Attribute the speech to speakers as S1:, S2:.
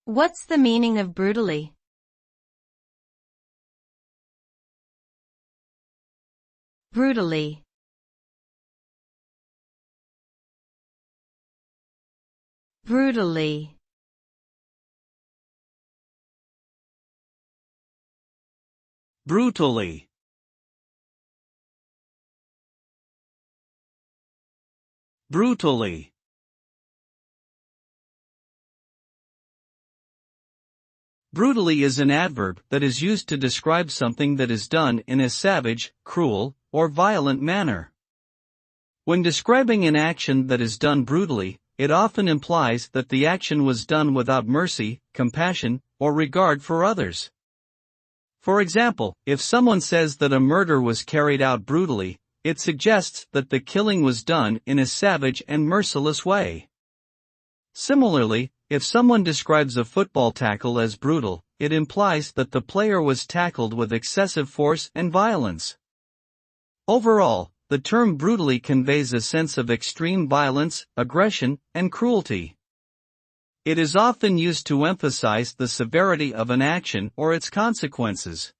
S1: What's the meaning of brutally? Brutally. Brutally.
S2: Brutally. Brutally. Brutally is an adverb that is used to describe something that is done in a savage, cruel, or violent manner. When describing an action that is done brutally, it often implies that the action was done without mercy, compassion, or regard for others. For example, if someone says that a murder was carried out brutally, it suggests that the killing was done in a savage and merciless way. Similarly, if someone describes a football tackle as brutal, it implies that the player was tackled with excessive force and violence. Overall, the term brutally conveys a sense of extreme violence, aggression, and cruelty. It is often used to emphasize the severity of an action or its consequences.